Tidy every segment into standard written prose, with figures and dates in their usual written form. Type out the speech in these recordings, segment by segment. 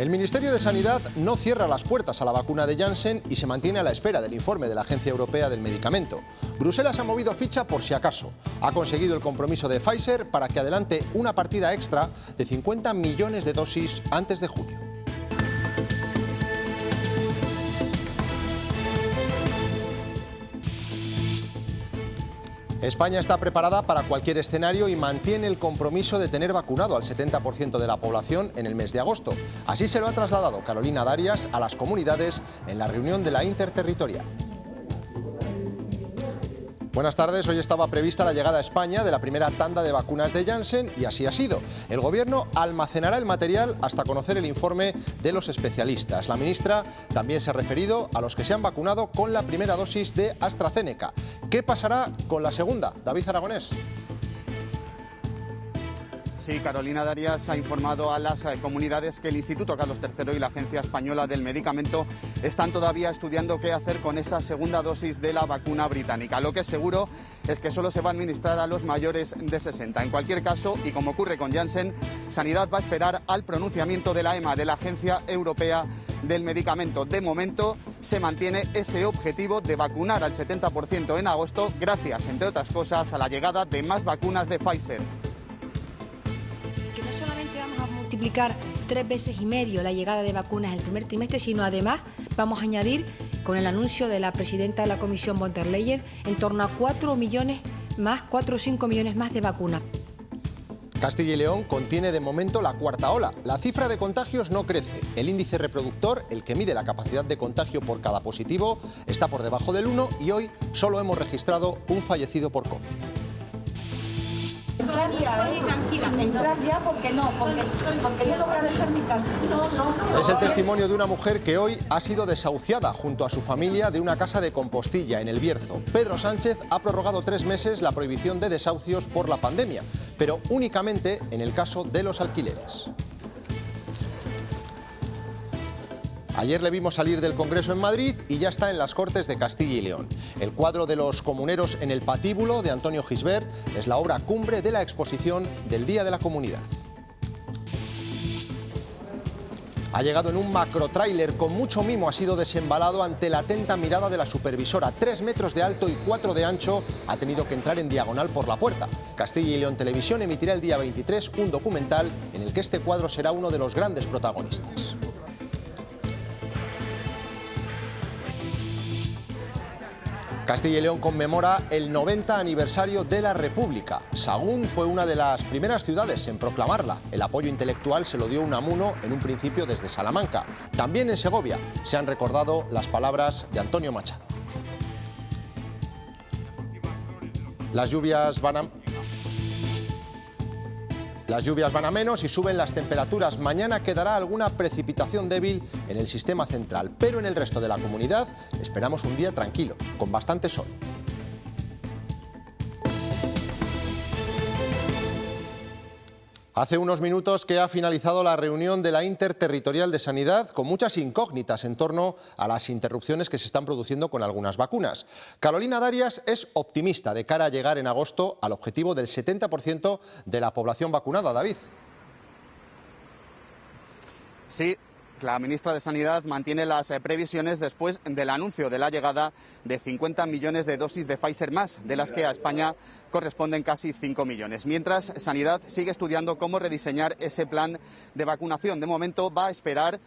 El Ministerio de Sanidad no cierra las puertas a la vacuna de Janssen y se mantiene a la espera del informe de la Agencia Europea del Medicamento. Bruselas ha movido ficha por si acaso. Ha conseguido el compromiso de Pfizer para que adelante una partida extra de 50 millones de dosis antes de junio. España está preparada para cualquier escenario y mantiene el compromiso de tener vacunado al 70% de la población en el mes de agosto. Así se lo ha trasladado Carolina Darias a las comunidades en la reunión de la Interterritorial. Buenas tardes. Hoy estaba prevista la llegada a España de la primera tanda de vacunas de Janssen y así ha sido. El Gobierno almacenará el material hasta conocer el informe de los especialistas. La ministra también se ha referido a los que se han vacunado con la primera dosis de AstraZeneca. ¿Qué pasará con la segunda? David Aragonés. Sí, Carolina Darias ha informado a las comunidades que el Instituto Carlos III y la Agencia Española del Medicamento están todavía estudiando qué hacer con esa segunda dosis de la vacuna británica. Lo que es seguro es que solo se va a administrar a los mayores de 60. En cualquier caso, y como ocurre con Janssen, Sanidad va a esperar al pronunciamiento de la EMA, de la Agencia Europea del Medicamento. De momento se mantiene ese objetivo de vacunar al 70% en agosto, gracias, entre otras cosas, a la llegada de más vacunas de Pfizer. Multiplicar 3,5 veces la llegada de vacunas en el primer trimestre, sino además vamos a añadir, con el anuncio de la presidenta de la Comisión von der Leyen, en torno a 4 o 5 millones más de vacunas. Castilla y León contiene de momento la cuarta ola. La cifra de contagios no crece. El índice reproductor, el que mide la capacidad de contagio por cada positivo, está por debajo del 1 y hoy solo hemos registrado un fallecido por COVID. Entrar ya porque no, porque yo no voy a dejar mi casa. Es el testimonio de una mujer que hoy ha sido desahuciada junto a su familia de una casa de Compostilla, en El Bierzo. Pedro Sánchez ha prorrogado 3 meses la prohibición de desahucios por la pandemia, pero únicamente en el caso de los alquileres. Ayer le vimos salir del Congreso en Madrid y ya está en las Cortes de Castilla y León. El cuadro de los comuneros en el patíbulo de Antonio Gisbert es la obra cumbre de la exposición del Día de la Comunidad. Ha llegado en un macrotráiler con mucho mimo, ha sido desembalado ante la atenta mirada de la supervisora. 3 metros de alto y 4 de ancho, ha tenido que entrar en diagonal por la puerta. Castilla y León Televisión emitirá el día 23 un documental en el que este cuadro será uno de los grandes protagonistas. Castilla y León conmemora el 90 aniversario de la República. Sahagún fue una de las primeras ciudades en proclamarla. El apoyo intelectual se lo dio Unamuno en un principio desde Salamanca. También en Segovia se han recordado las palabras de Antonio Machado. Las lluvias van a menos y suben las temperaturas. Mañana quedará alguna precipitación débil en el sistema central, pero en el resto de la comunidad esperamos un día tranquilo, con bastante sol. Hace unos minutos que ha finalizado la reunión de la Interterritorial de Sanidad, con muchas incógnitas en torno a las interrupciones que se están produciendo con algunas vacunas. Carolina Darias es optimista de cara a llegar en agosto al objetivo del 70% de la población vacunada. David. Sí, la ministra de Sanidad mantiene las previsiones después del anuncio de la llegada de 50 millones de dosis de Pfizer más, de las que a España corresponden casi 5 millones. Mientras, Sanidad sigue estudiando cómo rediseñar ese plan de vacunación. De momento va a esperar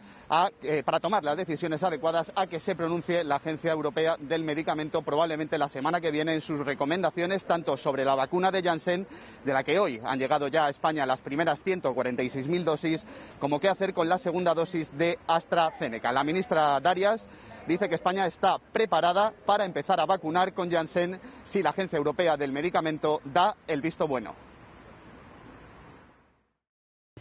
para tomar las decisiones adecuadas a que se pronuncie la Agencia Europea del Medicamento, probablemente la semana que viene, en sus recomendaciones tanto sobre la vacuna de Janssen, de la que hoy han llegado ya a España las primeras 146.000 dosis, como qué hacer con la segunda dosis de AstraZeneca. La ministra Darias dice que España está preparada para empezar a vacunar con Janssen si la Agencia Europea del Medicamento da el visto bueno.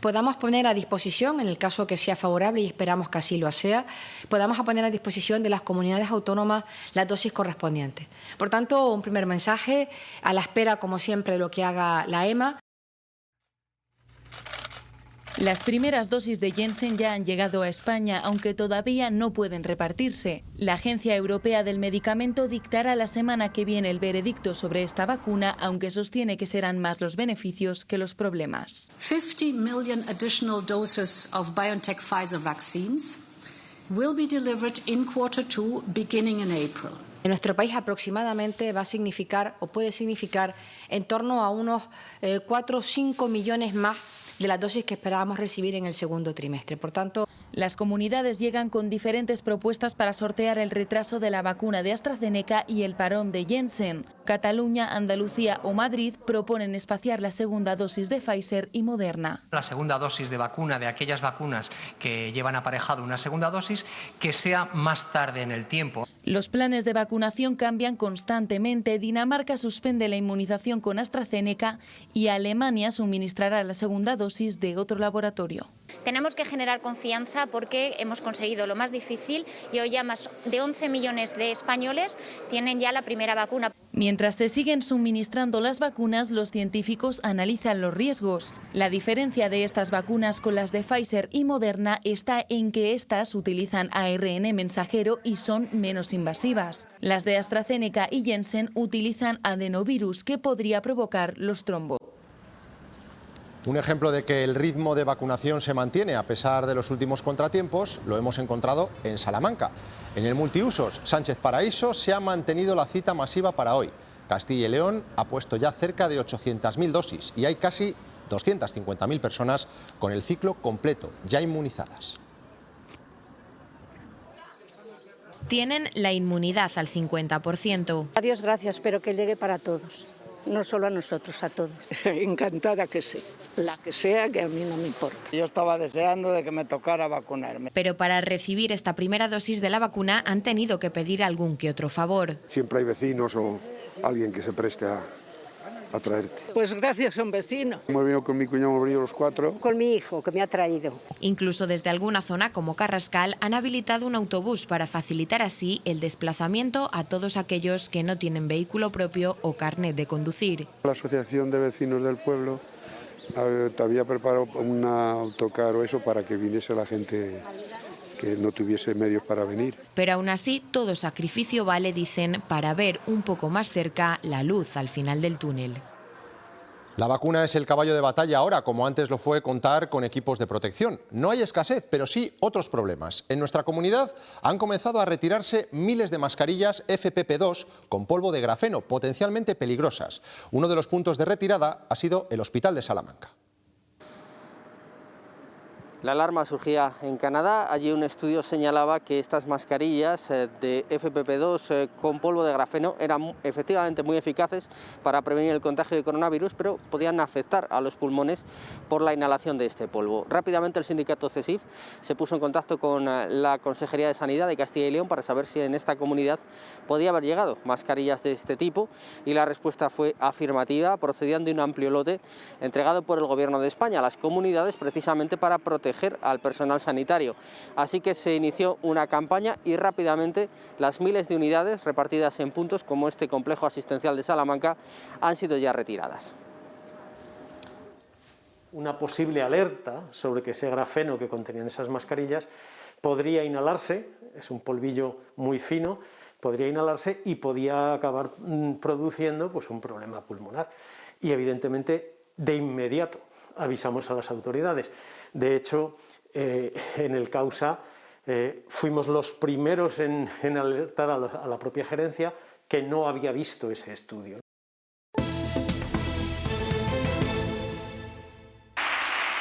Podamos poner a disposición, en el caso que sea favorable, y esperamos que así lo sea, podamos poner a disposición de las comunidades autónomas las dosis correspondientes. Por tanto, un primer mensaje, a la espera, como siempre, de lo que haga la EMA. Las primeras dosis de Janssen ya han llegado a España, aunque todavía no pueden repartirse. La Agencia Europea del Medicamento dictará la semana que viene el veredicto sobre esta vacuna, aunque sostiene que serán más los beneficios que los problemas. 50 million additional doses of BioNTech Pfizer vaccines will be delivered in Q2, beginning in April. En nuestro país aproximadamente va a significar o puede significar en torno a unos 4 o 5 millones más de las dosis que esperábamos recibir en el segundo trimestre. Por tanto, las comunidades llegan con diferentes propuestas para sortear el retraso de la vacuna de AstraZeneca y el parón de Janssen. Cataluña, Andalucía o Madrid proponen espaciar la segunda dosis de Pfizer y Moderna. La segunda dosis de vacuna de aquellas vacunas que llevan aparejado una segunda dosis que sea más tarde en el tiempo. Los planes de vacunación cambian constantemente. Dinamarca suspende la inmunización con AstraZeneca y Alemania suministrará la segunda dosis de otro laboratorio. Tenemos que generar confianza porque hemos conseguido lo más difícil y hoy ya más de 11 millones de españoles tienen ya la primera vacuna. Mientras se siguen suministrando las vacunas, los científicos analizan los riesgos. La diferencia de estas vacunas con las de Pfizer y Moderna está en que estas utilizan ARN mensajero y son menos invasivas. Las de AstraZeneca y Janssen utilizan adenovirus, que podría provocar los trombos. Un ejemplo de que el ritmo de vacunación se mantiene a pesar de los últimos contratiempos lo hemos encontrado en Salamanca. En el multiusos Sánchez Paraíso se ha mantenido la cita masiva para hoy. Castilla y León ha puesto ya cerca de 800.000 dosis y hay casi 250.000 personas con el ciclo completo, ya inmunizadas. Tienen la inmunidad al 50%. A Dios gracias, pero que llegue para todos. No solo a nosotros, a todos. Encantada que sí, la que sea, que a mí no me importa. Yo estaba deseando de que me tocara vacunarme. Pero para recibir esta primera dosis de la vacuna han tenido que pedir algún que otro favor. Siempre hay vecinos o alguien que se preste a traerte. Pues gracias a un vecino. Hemos venido con mi cuñado, hemos venido los 4. Con mi hijo, que me ha traído. Incluso desde alguna zona como Carrascal han habilitado un autobús para facilitar así el desplazamiento a todos aquellos que no tienen vehículo propio o carnet de conducir. La Asociación de Vecinos del Pueblo había preparado un autocar o eso para que viniese la gente que no tuviese medios para venir. Pero aún así, todo sacrificio vale, dicen, para ver un poco más cerca la luz al final del túnel. La vacuna es el caballo de batalla ahora, como antes lo fue contar con equipos de protección. No hay escasez, pero sí otros problemas. En nuestra comunidad han comenzado a retirarse miles de mascarillas FFP2 con polvo de grafeno, potencialmente peligrosas. Uno de los puntos de retirada ha sido el Hospital de Salamanca. La alarma surgía en Canadá. Allí un estudio señalaba que estas mascarillas de FFP2 con polvo de grafeno eran efectivamente muy eficaces para prevenir el contagio de coronavirus, pero podían afectar a los pulmones por la inhalación de este polvo. Rápidamente el sindicato CESIF se puso en contacto con la Consejería de Sanidad de Castilla y León para saber si en esta comunidad podía haber llegado mascarillas de este tipo, y la respuesta fue afirmativa. Procedían de un amplio lote entregado por el Gobierno de España a las comunidades precisamente para proteger al personal sanitario. Así que se inició una campaña y rápidamente las miles de unidades repartidas en puntos como este complejo asistencial de Salamanca han sido ya retiradas. Una posible alerta sobre que ese grafeno que contenían esas mascarillas podría inhalarse, es un polvillo muy fino, podría inhalarse y podía acabar produciendo pues, un problema pulmonar. Y evidentemente de inmediato avisamos a las autoridades. De hecho, en el Causa fuimos los primeros en alertar a la propia gerencia que no había visto ese estudio.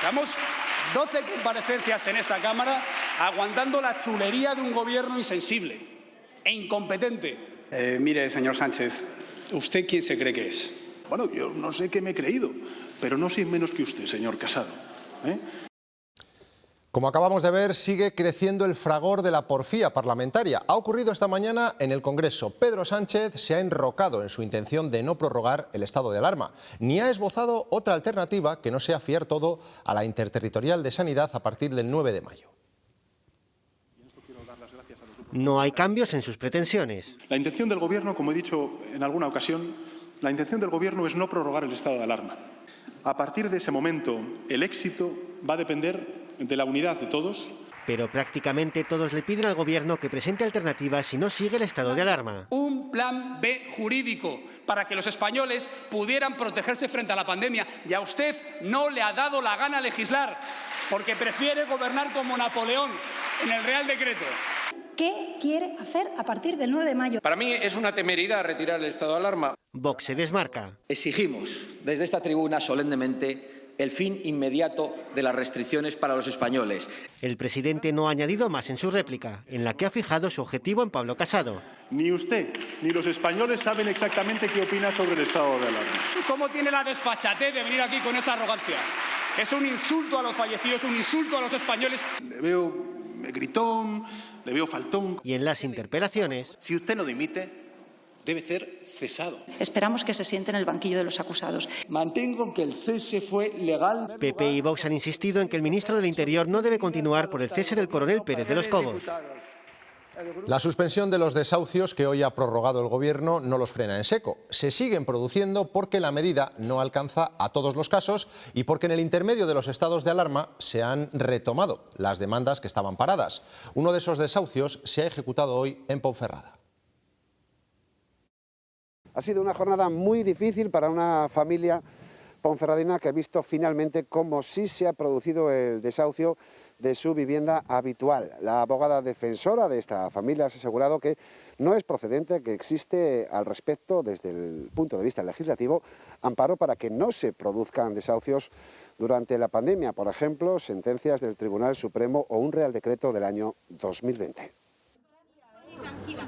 Llevamos 12 comparecencias en esta Cámara aguantando la chulería de un gobierno insensible e incompetente. Mire, señor Sánchez, ¿usted quién se cree que es? Bueno, yo no sé qué me he creído, pero no soy menos que usted, señor Casado. Como acabamos de ver, sigue creciendo el fragor de la porfía parlamentaria. Ha ocurrido esta mañana en el Congreso. Pedro Sánchez se ha enrocado en su intención de no prorrogar el estado de alarma, ni ha esbozado otra alternativa que no sea fiar todo a la Interterritorial de Sanidad a partir del 9 de mayo. No hay cambios en sus pretensiones. La intención del Gobierno, como he dicho en alguna ocasión, la intención del Gobierno es no prorrogar el estado de alarma. A partir de ese momento, el éxito va a depender de la unidad de todos. Pero prácticamente todos le piden al Gobierno que presente alternativas si no sigue el estado de alarma. Un plan B jurídico para que los españoles pudieran protegerse frente a la pandemia. Y a usted no le ha dado la gana legislar, porque prefiere gobernar como Napoleón en el Real Decreto. ¿Qué quiere hacer a partir del 9 de mayo? Para mí es una temeridad retirar el estado de alarma. Vox se desmarca. Exigimos desde esta tribuna solemnemente el fin inmediato de las restricciones para los españoles. El presidente no ha añadido más en su réplica, en la que ha fijado su objetivo en Pablo Casado. Ni usted ni los españoles saben exactamente qué opina sobre el estado de alarma. ¿Cómo tiene la desfachatez de venir aquí con esa arrogancia? Es un insulto a los fallecidos, un insulto a los españoles. Le veo gritón, le veo faltón. Y en las interpelaciones... Si usted no dimite, debe ser cesado. Esperamos que se siente en el banquillo de los acusados. Mantengo que el cese fue legal. PP y Vox han insistido en que el ministro del Interior no debe continuar por el cese del coronel Pérez de los Cobos. La suspensión de los desahucios que hoy ha prorrogado el Gobierno no los frena en seco. Se siguen produciendo porque la medida no alcanza a todos los casos y porque en el intermedio de los estados de alarma se han retomado las demandas que estaban paradas. Uno de esos desahucios se ha ejecutado hoy en Ponferrada. Ha sido una jornada muy difícil para una familia ponferradina que ha visto finalmente cómo sí se ha producido el desahucio de su vivienda habitual. La abogada defensora de esta familia ha asegurado que no es procedente, que existe al respecto, desde el punto de vista legislativo, amparo para que no se produzcan desahucios durante la pandemia, por ejemplo, sentencias del Tribunal Supremo o un Real Decreto del año 2020.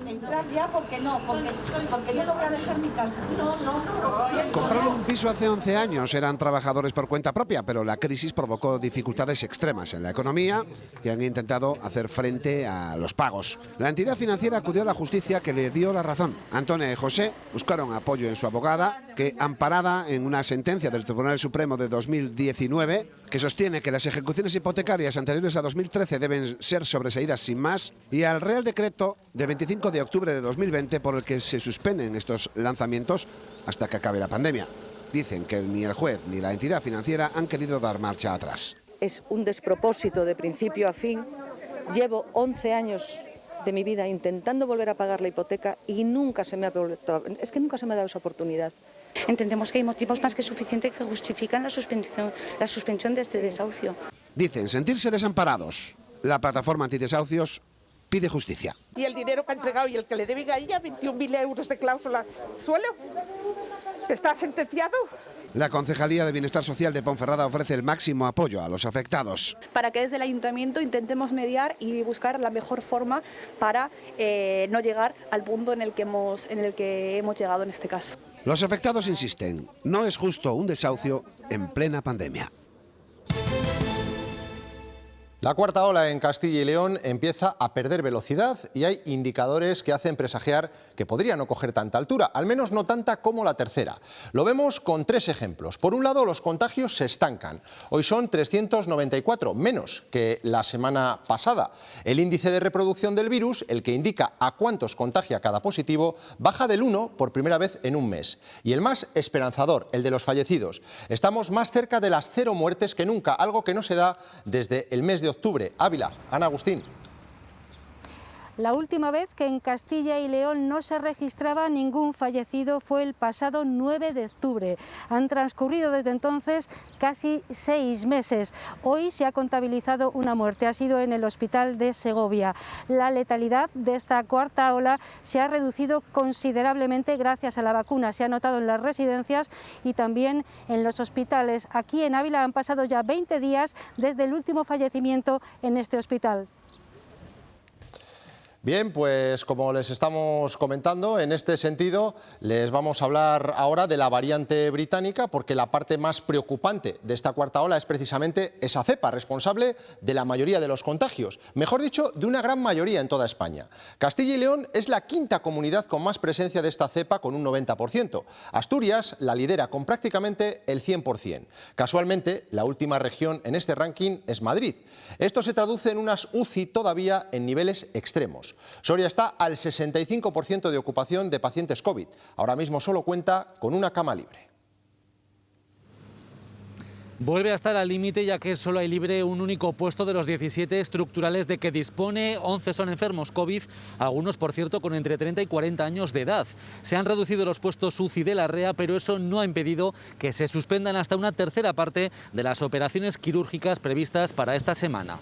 Entrar ya porque no, porque yo no voy a dejar mi casa. No. Compraron un piso hace 11 años, eran trabajadores por cuenta propia, pero la crisis provocó dificultades extremas en la economía y han intentado hacer frente a los pagos. La entidad financiera acudió a la justicia, que le dio la razón. Antonia y José buscaron apoyo en su abogada, que, amparada en una sentencia del Tribunal Supremo de 2019, que sostiene que las ejecuciones hipotecarias anteriores a 2013 deben ser sobreseídas sin más, y al Real Decreto de 25 de octubre de 2020 por el que se suspenden estos lanzamientos hasta que acabe la pandemia. Dicen que ni el juez ni la entidad financiera han querido dar marcha atrás. Es un despropósito de principio a fin. Llevo 11 años de mi vida intentando volver a pagar la hipoteca y nunca se me ha dado esa oportunidad. Entendemos que hay motivos más que suficientes que justifican la suspensión de este desahucio. Dicen sentirse desamparados. La plataforma antidesahucios pide justicia. Y el dinero que ha entregado y el que le deben a ella, 21.000 euros de cláusulas suelo, está sentenciado. La Concejalía de Bienestar Social de Ponferrada ofrece el máximo apoyo a los afectados. Para que desde el Ayuntamiento intentemos mediar y buscar la mejor forma para no llegar al punto en el que hemos llegado en este caso. Los afectados insisten, no es justo un desahucio en plena pandemia. La cuarta ola en Castilla y León empieza a perder velocidad y hay indicadores que hacen presagiar que podría no coger tanta altura, al menos no tanta como la tercera. Lo vemos con tres ejemplos. Por un lado, los contagios se estancan. Hoy son 394, menos que la semana pasada. El índice de reproducción del virus, el que indica a cuántos contagia cada positivo, baja del 1 por primera vez en un mes. Y el más esperanzador, el de los fallecidos. Estamos más cerca de las 0 muertes que nunca, algo que no se da desde el mes de octubre. Ávila, Ana Agustín. La última vez que en Castilla y León no se registraba ningún fallecido fue el pasado 9 de octubre. Han transcurrido desde entonces casi 6 meses. Hoy se ha contabilizado una muerte, ha sido en el hospital de Segovia. La letalidad de esta cuarta ola se ha reducido considerablemente gracias a la vacuna. Se ha notado en las residencias y también en los hospitales. Aquí en Ávila han pasado ya 20 días desde el último fallecimiento en este hospital. Bien, pues como les estamos comentando, en este sentido les vamos a hablar ahora de la variante británica, porque la parte más preocupante de esta cuarta ola es precisamente esa cepa, responsable de la mayoría de los contagios, mejor dicho, de una gran mayoría en toda España. Castilla y León es la quinta comunidad con más presencia de esta cepa, con un 90%. Asturias la lidera con prácticamente el 100%. Casualmente, la última región en este ranking es Madrid. Esto se traduce en unas UCI todavía en niveles extremos. Soria está al 65% de ocupación de pacientes COVID. Ahora mismo solo cuenta con una cama libre. Vuelve a estar al límite, ya que solo hay libre un único puesto de los 17 estructurales de que dispone. 11 son enfermos COVID, algunos, por cierto, con entre 30 y 40 años de edad. Se han reducido los puestos UCI de la REA, pero eso no ha impedido que se suspendan hasta una tercera parte de las operaciones quirúrgicas previstas para esta semana.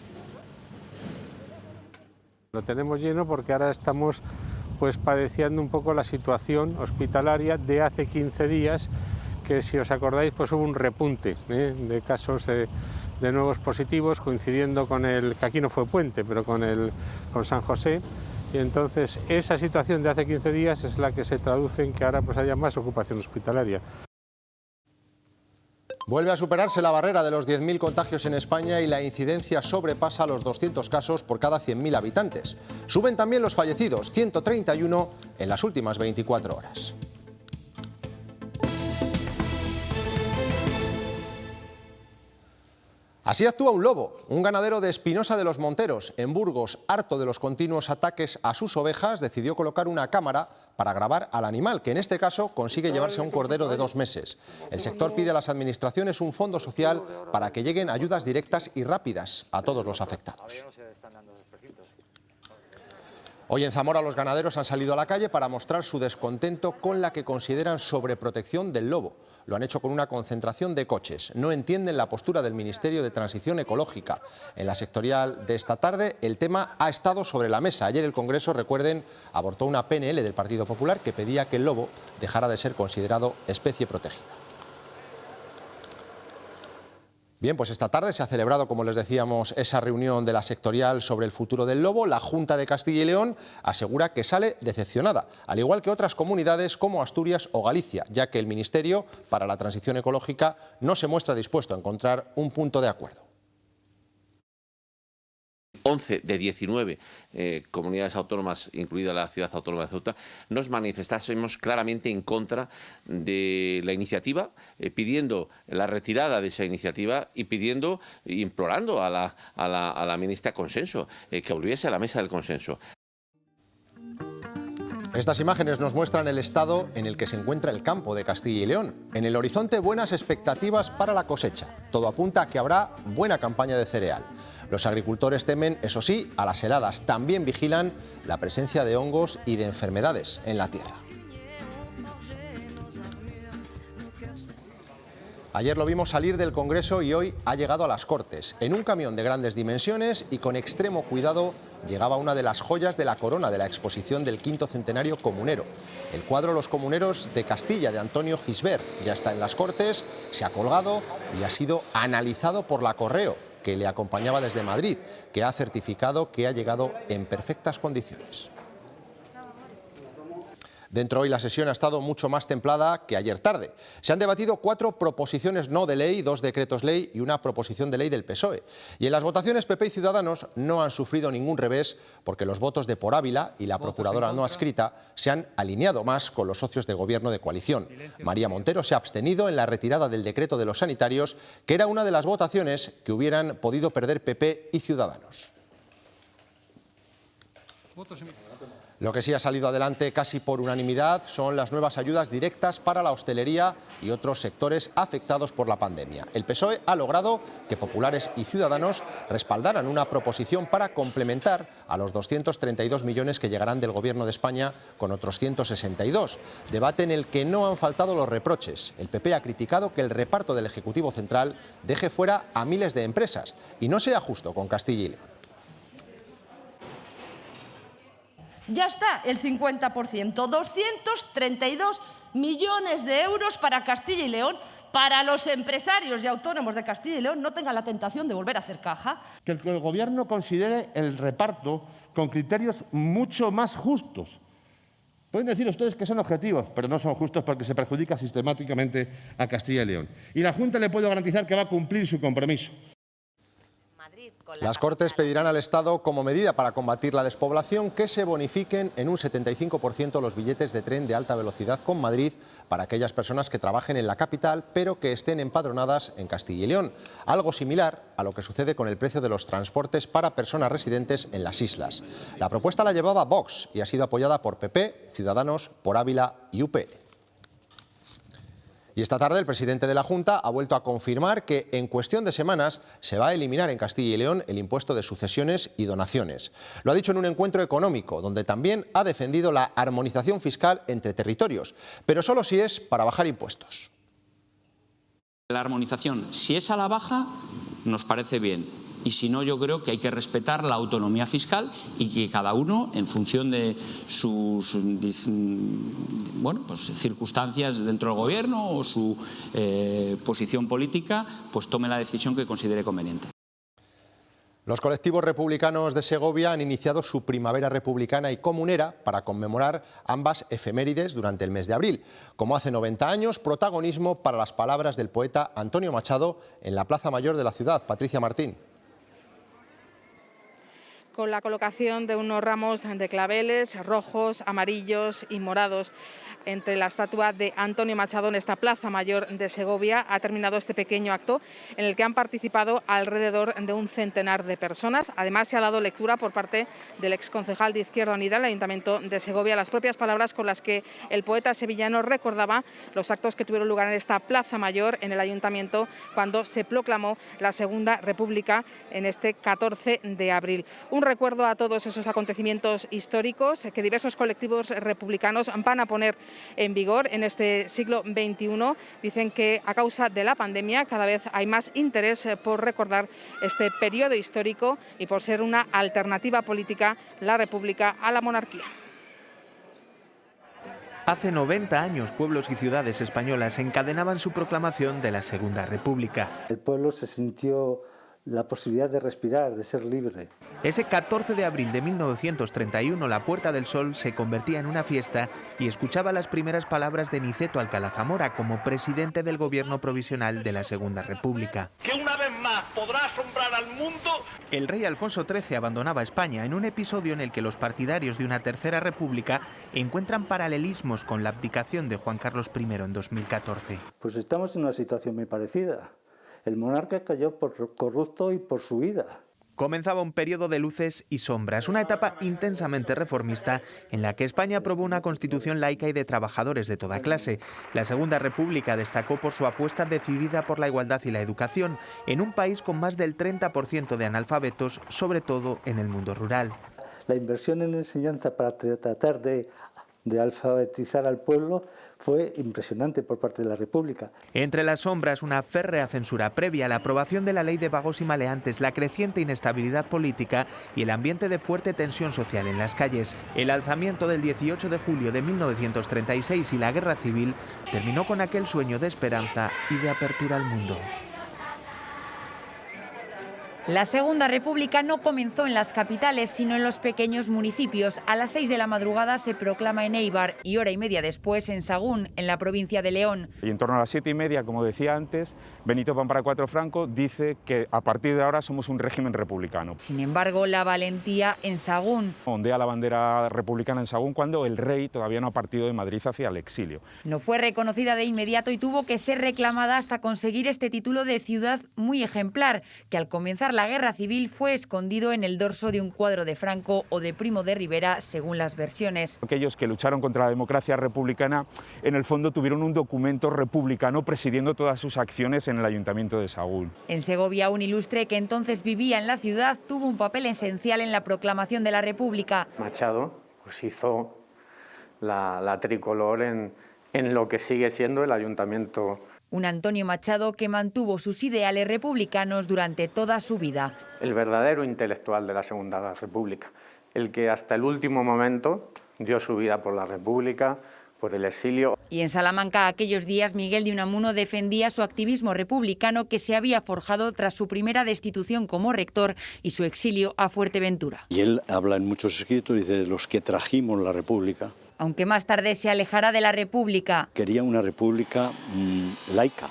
Lo tenemos lleno porque ahora estamos padeciendo un poco la situación hospitalaria de hace 15 días, que si os acordáis hubo un repunte de casos de nuevos positivos, coincidiendo con que aquí no fue puente, pero con San José, y entonces esa situación de hace 15 días es la que se traduce en que ahora haya más ocupación hospitalaria. Vuelve a superarse la barrera de los 10.000 contagios en España y la incidencia sobrepasa los 200 casos por cada 100.000 habitantes. Suben también los fallecidos, 131 en las últimas 24 horas. Así actúa un lobo, un ganadero de Espinosa de los Monteros, en Burgos, harto de los continuos ataques a sus ovejas, decidió colocar una cámara para grabar al animal, que en este caso consigue llevarse a un cordero de 2 meses. El sector pide a las administraciones un fondo social para que lleguen ayudas directas y rápidas a todos los afectados. Hoy en Zamora los ganaderos han salido a la calle para mostrar su descontento con la que consideran sobreprotección del lobo. Lo han hecho con una concentración de coches. No entienden la postura del Ministerio de Transición Ecológica. En la sectorial de esta tarde el tema ha estado sobre la mesa. Ayer el Congreso, recuerden, abortó una PNL del Partido Popular que pedía que el lobo dejara de ser considerado especie protegida. Bien, pues esta tarde se ha celebrado, como les decíamos, esa reunión de la sectorial sobre el futuro del lobo. La Junta de Castilla y León asegura que sale decepcionada, al igual que otras comunidades como Asturias o Galicia, ya que el Ministerio para la Transición Ecológica no se muestra dispuesto a encontrar un punto de acuerdo. 11 de 19 comunidades autónomas, incluida la ciudad autónoma de Ceuta, nos manifestásemos claramente en contra de la iniciativa, pidiendo la retirada de esa iniciativa y pidiendo, implorando a la ministra consenso, que volviese a la mesa del consenso. Estas imágenes nos muestran el estado en el que se encuentra el campo de Castilla y León. En el horizonte, buenas expectativas para la cosecha. Todo apunta a que habrá buena campaña de cereal. Los agricultores temen, eso sí, a las heladas. También vigilan la presencia de hongos y de enfermedades en la tierra. Ayer lo vimos salir del Congreso y hoy ha llegado a las Cortes. En un camión de grandes dimensiones y con extremo cuidado llegaba una de las joyas de la corona de la exposición del 5º centenario comunero. El cuadro Los Comuneros de Castilla de Antonio Gisbert ya está en las Cortes, se ha colgado y ha sido analizado por la Correo, que le acompañaba desde Madrid, que ha certificado que ha llegado en perfectas condiciones. Dentro hoy la sesión ha estado mucho más templada que ayer tarde. Se han debatido 4 proposiciones no de ley, 2 decretos ley y una proposición de ley del PSOE. Y en las votaciones PP y Ciudadanos no han sufrido ningún revés porque los votos de Por Ávila y la procuradora no adscrita se han alineado más con los socios de gobierno de coalición. María Montero se ha abstenido en la retirada del decreto de los sanitarios, que era una de las votaciones que hubieran podido perder PP y Ciudadanos. Lo que sí ha salido adelante casi por unanimidad son las nuevas ayudas directas para la hostelería y otros sectores afectados por la pandemia. El PSOE ha logrado que populares y ciudadanos respaldaran una proposición para complementar a los 232 millones que llegarán del Gobierno de España con otros 162. Debate en el que no han faltado los reproches. El PP ha criticado que el reparto del Ejecutivo Central deje fuera a miles de empresas y no sea justo con Castilla y León. Ya está, el 50%, 232 millones de euros para Castilla y León, para los empresarios y autónomos de Castilla y León no tengan la tentación de volver a hacer caja. Que el Gobierno considere el reparto con criterios mucho más justos. Pueden decir ustedes que son objetivos, pero no son justos porque se perjudica sistemáticamente a Castilla y León. Y la Junta le puedo garantizar que va a cumplir su compromiso. Las Cortes pedirán al Estado, como medida para combatir la despoblación, que se bonifiquen en un 75% los billetes de tren de alta velocidad con Madrid para aquellas personas que trabajen en la capital, pero que estén empadronadas en Castilla y León. Algo similar a lo que sucede con el precio de los transportes para personas residentes en las islas. La propuesta la llevaba Vox y ha sido apoyada por PP, Ciudadanos, Por Ávila y UPN. Y esta tarde el presidente de la Junta ha vuelto a confirmar que en cuestión de semanas se va a eliminar en Castilla y León el impuesto de sucesiones y donaciones. Lo ha dicho en un encuentro económico, donde también ha defendido la armonización fiscal entre territorios, pero solo si es para bajar impuestos. La armonización, si es a la baja, nos parece bien. Y si no, yo creo que hay que respetar la autonomía fiscal y que cada uno, en función de sus circunstancias dentro del gobierno o su posición política, pues tome la decisión que considere conveniente. Los colectivos republicanos de Segovia han iniciado su primavera republicana y comunera para conmemorar ambas efemérides durante el mes de abril. Como hace 90 años, protagonismo para las palabras del poeta Antonio Machado en la Plaza Mayor de la ciudad. Patricia Martín. Con la colocación de unos ramos de claveles rojos, amarillos y morados entre la estatua de Antonio Machado en esta Plaza Mayor de Segovia, ha terminado este pequeño acto en el que han participado alrededor de un centenar de personas. Además, se ha dado lectura por parte del exconcejal de Izquierda Unida del Ayuntamiento de Segovia las propias palabras con las que el poeta sevillano recordaba los actos que tuvieron lugar en esta Plaza Mayor en el Ayuntamiento cuando se proclamó la Segunda República en este 14 de abril. Un recuerdo a todos esos acontecimientos históricos que diversos colectivos republicanos van a poner en vigor en este siglo XXI. Dicen que a causa de la pandemia cada vez hay más interés por recordar este periodo histórico y por ser una alternativa política, la República, a la monarquía. Hace 90 años, pueblos y ciudades españolas encadenaban su proclamación de la Segunda República. El pueblo se sintió la posibilidad de respirar, de ser libre. Ese 14 de abril de 1931, la Puerta del Sol se convertía en una fiesta y escuchaba las primeras palabras de Niceto Alcalá Zamora como presidente del gobierno provisional de la Segunda República. Que una vez más podrá asombrar al mundo. El rey Alfonso XIII abandonaba España en un episodio en el que los partidarios de una tercera república encuentran paralelismos con la abdicación de Juan Carlos I en 2014. Pues estamos en una situación muy parecida. El monarca cayó por corrupto y por su vida. Comenzaba un periodo de luces y sombras, una etapa intensamente reformista en la que España aprobó una constitución laica y de trabajadores de toda clase. La Segunda República destacó por su apuesta decidida por la igualdad y la educación, en un país con más del 30% de analfabetos, sobre todo en el mundo rural. La inversión en enseñanza para tratar de alfabetizar al pueblo fue impresionante por parte de la República. Entre las sombras, una férrea censura previa a la aprobación de la ley de vagos y maleantes, la creciente inestabilidad política y el ambiente de fuerte tensión social en las calles. El alzamiento del 18 de julio de 1936 y la guerra civil terminó con aquel sueño de esperanza y de apertura al mundo. La Segunda República no comenzó en las capitales, sino en los pequeños municipios. A las 6 de la madrugada se proclama en Éibar y hora y media después en Sahagún, en la provincia de León. Y en torno a las 7:30, como decía antes, Benito Pamplona IV Franco dice que a partir de ahora somos un régimen republicano. Sin embargo, la valentía en Sahagún. Ondea la bandera republicana en Sahagún cuando el rey todavía no ha partido de Madrid hacia el exilio. No fue reconocida de inmediato y tuvo que ser reclamada hasta conseguir este título de ciudad muy ejemplar, que al comenzar la guerra civil fue escondido en el dorso de un cuadro de Franco o de Primo de Rivera, según las versiones. Aquellos que lucharon contra la democracia republicana, en el fondo tuvieron un documento republicano presidiendo todas sus acciones en el Ayuntamiento de Sahagún. En Segovia, un ilustre que entonces vivía en la ciudad tuvo un papel esencial en la proclamación de la República. Machado pues hizo la tricolor en lo que sigue siendo el Ayuntamiento. Un Antonio Machado que mantuvo sus ideales republicanos durante toda su vida. El verdadero intelectual de la Segunda República, el que hasta el último momento dio su vida por la República, por el exilio. Y en Salamanca, aquellos días, Miguel de Unamuno defendía su activismo republicano que se había forjado tras su primera destitución como rector y su exilio a Fuerteventura. Y él habla en muchos escritos, dice, los que trajimos la República. Aunque más tarde se alejara de la República. Quería una República laica,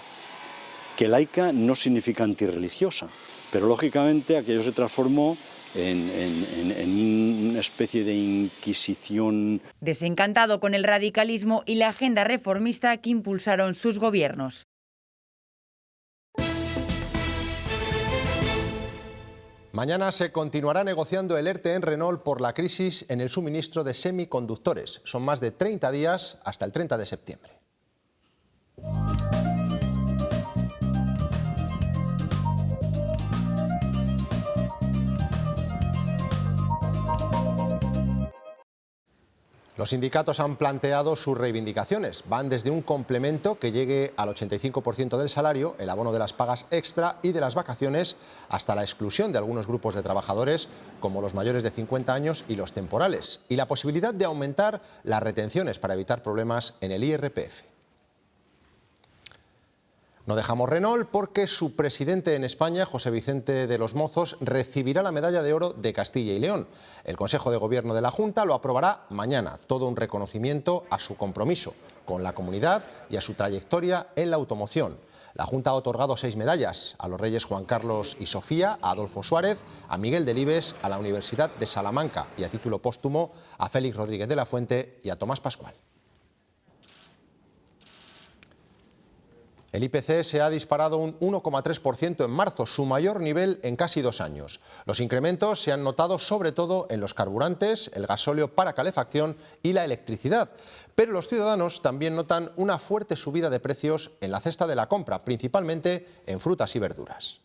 que laica no significa antirreligiosa, pero lógicamente aquello se transformó en una especie de inquisición. Desencantado con el radicalismo y la agenda reformista que impulsaron sus gobiernos. Mañana se continuará negociando el ERTE en Renault por la crisis en el suministro de semiconductores. Son más de 30 días hasta el 30 de septiembre. Los sindicatos han planteado sus reivindicaciones. Van desde un complemento que llegue al 85% del salario, el abono de las pagas extra y de las vacaciones, hasta la exclusión de algunos grupos de trabajadores, como los mayores de 50 años y los temporales, y la posibilidad de aumentar las retenciones para evitar problemas en el IRPF. No dejamos Renault porque su presidente en España, José Vicente de los Mozos, recibirá la medalla de oro de Castilla y León. El Consejo de Gobierno de la Junta lo aprobará mañana, todo un reconocimiento a su compromiso con la comunidad y a su trayectoria en la automoción. La Junta ha otorgado 6 medallas a los reyes Juan Carlos y Sofía, a Adolfo Suárez, a Miguel Delibes, a la Universidad de Salamanca y a título póstumo a Félix Rodríguez de la Fuente y a Tomás Pascual. El IPC se ha disparado un 1,3% en marzo, su mayor nivel en casi 2 años. Los incrementos se han notado sobre todo en los carburantes, el gasóleo para calefacción y la electricidad. Pero los ciudadanos también notan una fuerte subida de precios en la cesta de la compra, principalmente en frutas y verduras.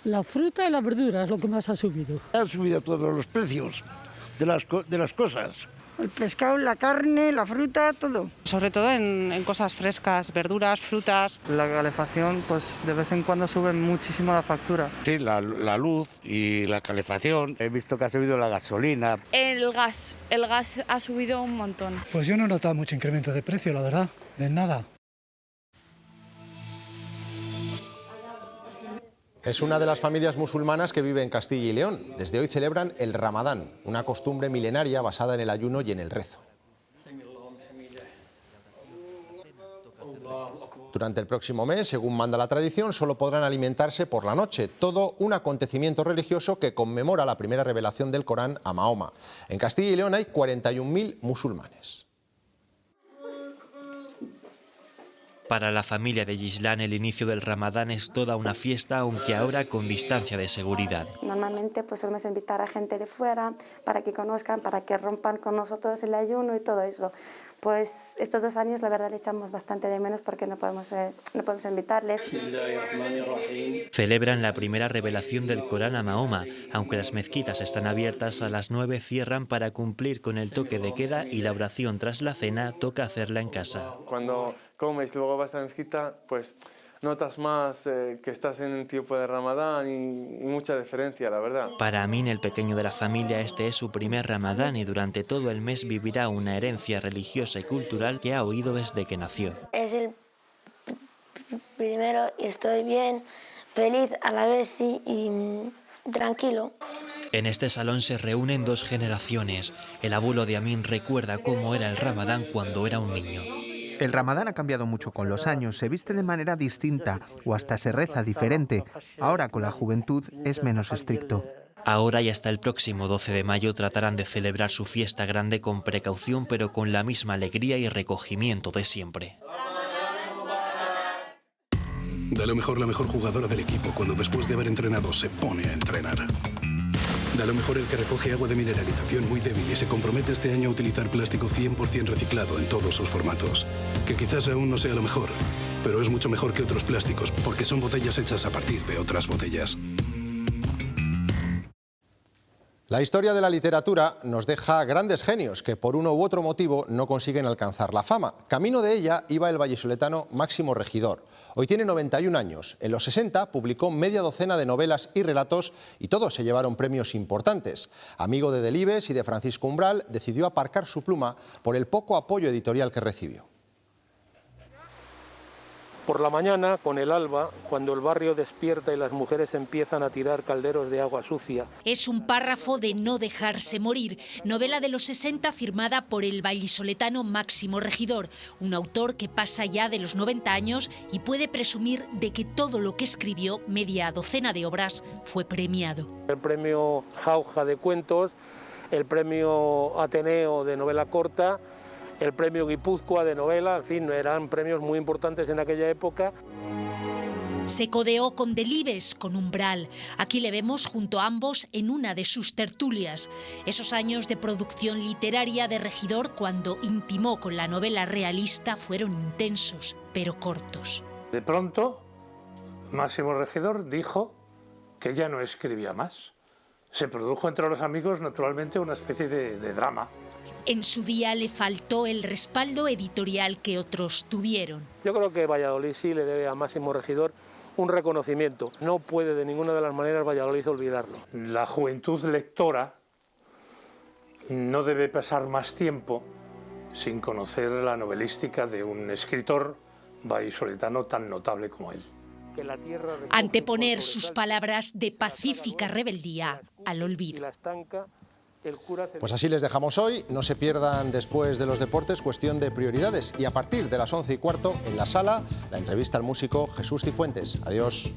La fruta y la verdura es lo que más ha subido. Han subido todos los precios de las cosas. El pescado, la carne, la fruta, todo. Sobre todo en cosas frescas, verduras, frutas. La calefacción, pues de vez en cuando sube muchísimo la factura. Sí, la luz y la calefacción. He visto que ha subido la gasolina. El gas ha subido un montón. Pues yo no he notado mucho incremento de precio, la verdad, en nada. Es una de las familias musulmanas que vive en Castilla y León. Desde hoy celebran el Ramadán, una costumbre milenaria basada en el ayuno y en el rezo. Durante el próximo mes, según manda la tradición, solo podrán alimentarse por la noche, todo un acontecimiento religioso que conmemora la primera revelación del Corán a Mahoma. En Castilla y León hay 41.000 musulmanes. Para la familia de Gislan, el inicio del Ramadán es toda una fiesta, aunque ahora con distancia de seguridad. Normalmente pues solemos invitar a gente de fuera para que conozcan, para que rompan con nosotros el ayuno y todo eso. Pues estos 2 años la verdad le echamos bastante de menos porque no podemos invitarles. Celebran la primera revelación del Corán a Mahoma. Aunque las mezquitas están abiertas, a las 9 cierran para cumplir con el toque de queda y la oración tras la cena toca hacerla en casa. Cuando comes y luego vas a la mezquita, pues notas más que estás en un tiempo de Ramadán y mucha diferencia, la verdad. Para Amin, el pequeño de la familia, este es su primer Ramadán y durante todo el mes vivirá una herencia religiosa y cultural que ha oído desde que nació. Es el primero y estoy bien, feliz a la vez sí, y tranquilo. En este salón se reúnen 2 generaciones. El abuelo de Amin recuerda cómo era el Ramadán cuando era un niño. El Ramadán ha cambiado mucho con los años, se viste de manera distinta o hasta se reza diferente. Ahora con la juventud es menos estricto. Ahora y hasta el próximo 12 de mayo tratarán de celebrar su fiesta grande con precaución, pero con la misma alegría y recogimiento de siempre. Da lo mejor la mejor jugadora del equipo cuando después de haber entrenado se pone a entrenar. Da lo mejor el que recoge agua de mineralización muy débil y se compromete este año a utilizar plástico 100% reciclado en todos sus formatos. Que quizás aún no sea lo mejor, pero es mucho mejor que otros plásticos porque son botellas hechas a partir de otras botellas. La historia de la literatura nos deja grandes genios que por uno u otro motivo no consiguen alcanzar la fama. Camino de ella iba el vallisoletano Máximo Regidor. Hoy tiene 91 años. En los 60 publicó media docena de novelas y relatos y todos se llevaron premios importantes. Amigo de Delibes y de Francisco Umbral, decidió aparcar su pluma por el poco apoyo editorial que recibió. Por la mañana, con el alba, cuando el barrio despierta y las mujeres empiezan a tirar calderos de agua sucia. Es un párrafo de No dejarse morir, novela de los 60 firmada por el vallisoletano Máximo Regidor, un autor que pasa ya de los 90 años y puede presumir de que todo lo que escribió, media docena de obras, fue premiado. El premio Jauja de cuentos, el premio Ateneo de novela corta, el premio Guipúzcoa de novela, en fin, eran premios muy importantes en aquella época. Se codeó con Delibes, con Umbral. Aquí le vemos junto a ambos en una de sus tertulias. Esos años de producción literaria de Regidor, cuando intimó con la novela realista, fueron intensos, pero cortos. De pronto, Máximo Regidor dijo que ya no escribía más. Se produjo entre los amigos, naturalmente, una especie de drama. En su día le faltó el respaldo editorial que otros tuvieron. Yo creo que Valladolid sí le debe a Máximo Regidor un reconocimiento. No puede de ninguna de las maneras Valladolid olvidarlo. La juventud lectora no debe pasar más tiempo sin conocer la novelística de un escritor vallisoletano tan notable como él. Anteponer sus palabras de pacífica rebeldía al olvido. Pues así les dejamos hoy. No se pierdan después de los deportes Cuestión de Prioridades. Y a partir de las 11:15 en la sala, la entrevista al músico Jesús Cifuentes. Adiós.